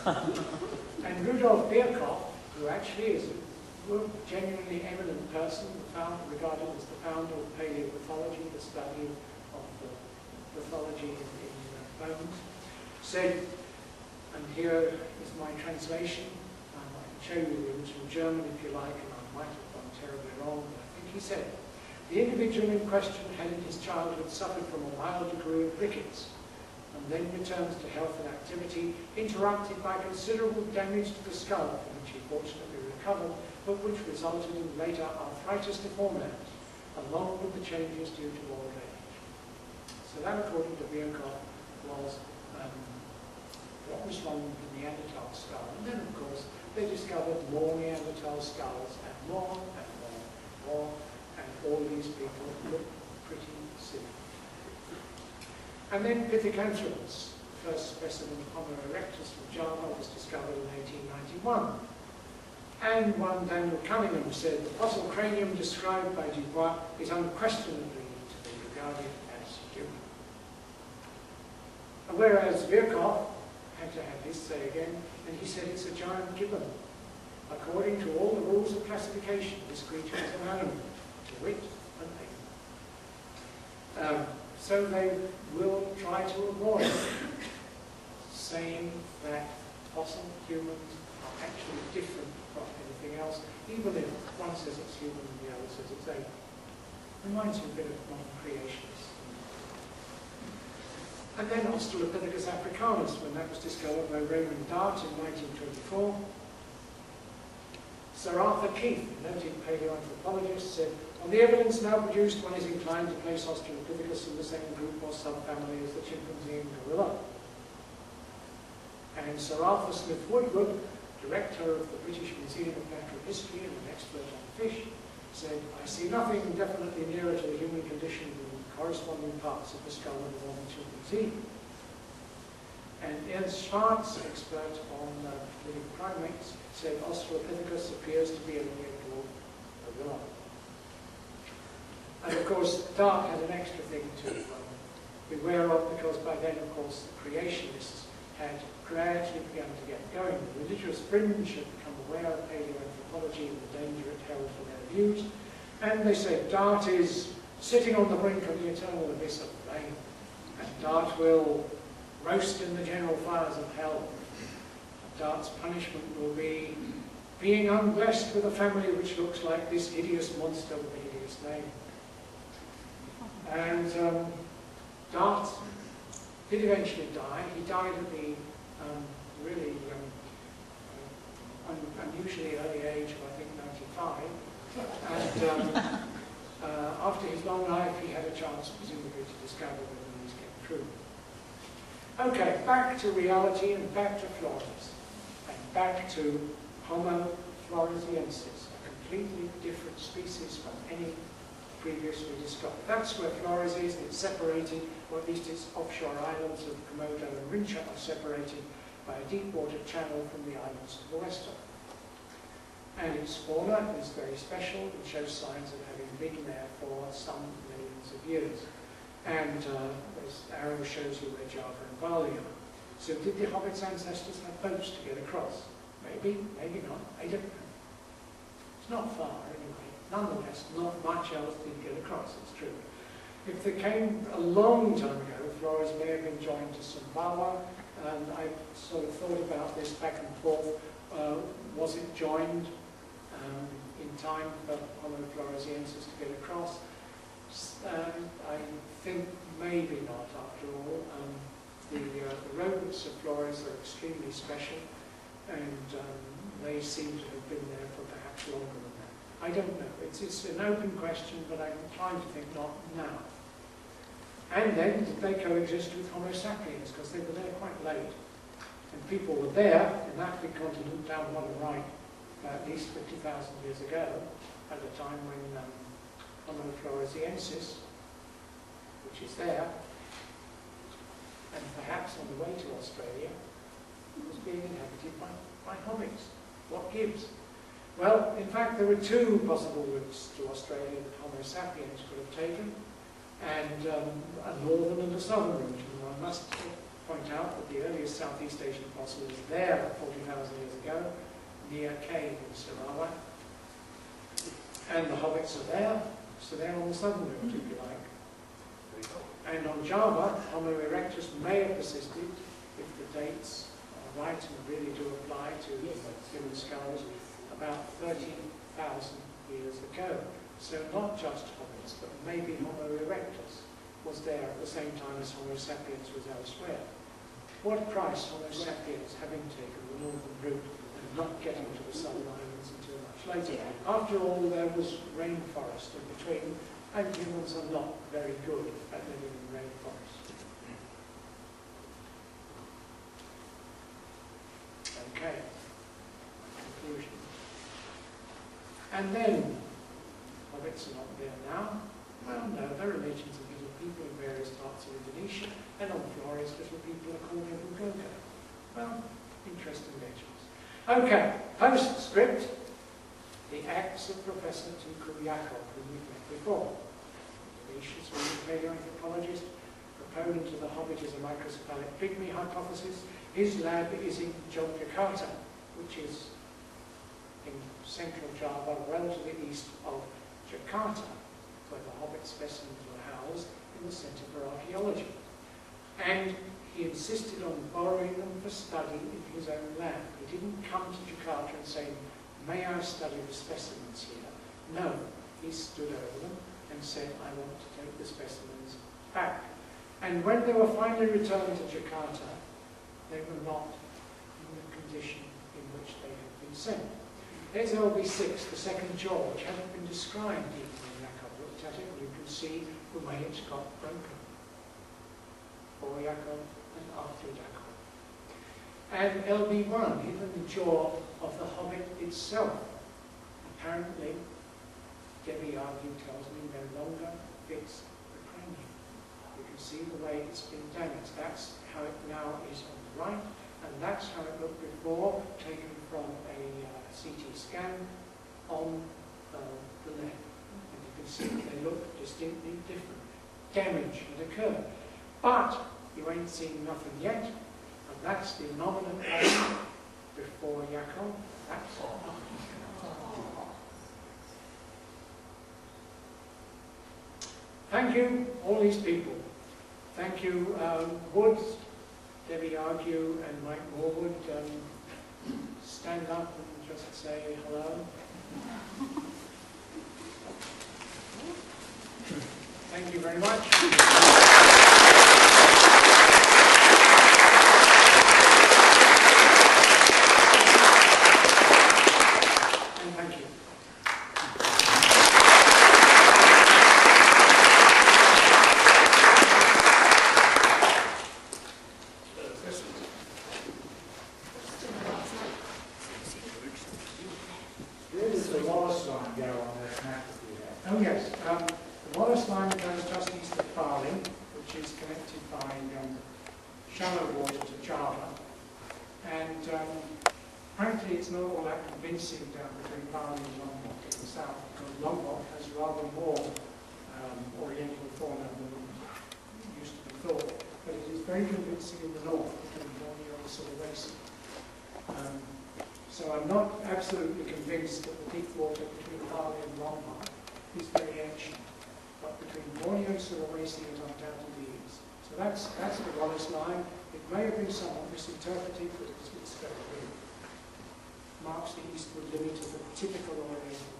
And Rudolf Virchow, who actually is a genuinely eminent person, regarded as the founder of paleopathology, the study of the pathology in bones, said, and here is my translation, I can show you it was from German if you like, and I might have gone terribly wrong, but I think he said, the individual in question had in his childhood suffered from a mild degree of rickets, and then returns to health and activity, interrupted by considerable damage to the skull, from which he fortunately recovered, but which resulted in later arthritis deformities, along with the changes due to old age. So that, according to Virchow, was what was wrong with the Neanderthal skull. And then, of course, they discovered more Neanderthal skulls, and more, and more, and more, and all these people look pretty silly. And then Pithecanthropus, the first specimen of Homo erectus from Java, was discovered in 1891. And one Daniel Cunningham said, the fossil cranium described by Dubois is unquestionably to be regarded as human. And whereas Virchow had to have his say again, and he said it's a giant gibbon. According to all the rules of classification, this creature is an animal, to wit, an ape. So they will try to avoid saying that fossil humans are actually different from anything else, even if one says it's human and the other says it's ape. Reminds you a bit of non-creationists. And then Australopithecus africanus, when that was discovered by Raymond Dart in 1924. Sir Arthur Keith, a noted paleoanthropologist, said, on the evidence now produced, one is inclined to place Australopithecus in the same group or subfamily as the chimpanzee and gorilla. And Sir Arthur Smith Woodward, director of the British Museum of Natural History and an expert on fish, said, I see nothing definitely nearer to the human condition than corresponding parts of the skull of the modern chimpanzee. And Ernst Schwartz, expert on living primates, said Australopithecus appears to be a near-dwarf gorilla. And of course, Dart had an extra thing to beware of, because by then, of course, the creationists had gradually begun to get going. The religious fringe had become aware of paleoanthropology and the danger it held for their views. And they said, Dart is sitting on the brink of the eternal abyss of flame, and Dart will roast in the general fires of hell. Dart's punishment will be being unblessed with a family which looks like this hideous monster with a hideous name. And Dart did eventually die. He died at the really unusually early age of, I think, 95. And after his long life, he had a chance, presumably, to discover whether these came true. Okay, back to reality and back to Flores. And back to Homo floresiensis, a completely different species from any previously discovered. That's where Flores is, and it's separated, or at least its offshore islands of Komodo and Rincha are separated by a deep water channel from the islands to the west of. And its fauna is very special. It shows signs of having been there for some millions of years. And this arrow shows you where Java and Bali are. So did the Hobbit's ancestors have boats to get across? Maybe, maybe not. I don't know. It's not far anyway. Nonetheless, not much else did get across, it's true. If they came a long time ago, Flores may have been joined to Sumbawa, and I sort of thought about this back and forth. Was it joined in time for Homo floresiensis to get across? I think maybe not, after all. The rodents of Flores are extremely special, and they seem to have been there for perhaps longer than that. I don't know. It's an open question, but I'm inclined to think not now. And then, did they coexist with Homo sapiens? Because they were there quite late. And people were there, in that big continent down bottom right, at least 50,000 years ago, at a time when Homo floresiensis, which is there, and perhaps on the way to Australia, was being inhabited by hobbits. What gives? Well, in fact, there were two possible routes to Australia that Homo sapiens could have taken, and a northern and a southern route. And I must point out that the earliest Southeast Asian fossil was there 40,000 years ago, near a cave in Sarawak. And the hobbits are there, so they're on the southern route, if you like. And on Java, Homo erectus may have persisted, if the dates are right and really do apply to human skulls, about 13,000 years ago. So not just hobbits, but maybe Homo erectus was there at the same time as Homo sapiens was elsewhere. What price Homo sapiens, having taken the northern route and not getting to the southern islands until much later? After all, there was rainforest in between, and humans are not very good at living in rainforest. Okay, conclusion. And then, hobbits are not there now. Well, no, there are legions of little people in various parts of Indonesia, and on Flores, little people are called Ebugogo. Well, interesting legends. Okay, postscript. The acts of Professor Tunku Yacob, whom we've met before. Indonesia's paleoanthropologist, proponent of the Hobbit as a microcephalic pygmy hypothesis. His lab is in Yogyakarta, which is in central Java, well to the east of Jakarta, where the Hobbit specimens were housed in the Centre for Archaeology. And he insisted on borrowing them for study in his own lab. He didn't come to Jakarta and say, "May I study the specimens here?" No, he stood over them and said, "I want to take the specimens back." And when they were finally returned to Jakarta, they were not in the condition in which they had been sent. There's LB6, the second jaw, which hasn't been described even when Yacob looked at it, and you can see the way it's got broken. Before Yacob and after Yacob. And LB1, even the jaw of the Hobbit itself. Apparently, Debbie Argue tells me no longer fits the cranium. You can see the way it's been damaged. That's how it now is on the right, and that's how it looked before, taken from a CT scan on the left. And you can see that they look distinctly different. Damage had occurred. But you ain't seen nothing yet, and that's the nominal age before Yacob. That's Thank you, all these people. Thank you, Woods, Debbie Argue, and Mike Morwood. Stand up and just say hello. Thank you very much. And thank you. Where does the Wallace line go on that map that we have? Oh yes, the Wallace line goes just east of Bali, which is connected by shallow water to Java. And frankly, it's not all that convincing down between Bali and Lombok in the south, because Lombok has rather more oriental fauna than used to be thought. But it is very convincing in the north, between Borneo and Sulawesi. So I'm not absolutely convinced that the deep water between Bali and Lombok is very ancient, but between Borneo and Sulawesi it undoubtedly is. So that's the Wallace line. It may have been somewhat misinterpreted, but it's very clear. Marks the eastward limit of the typical oriental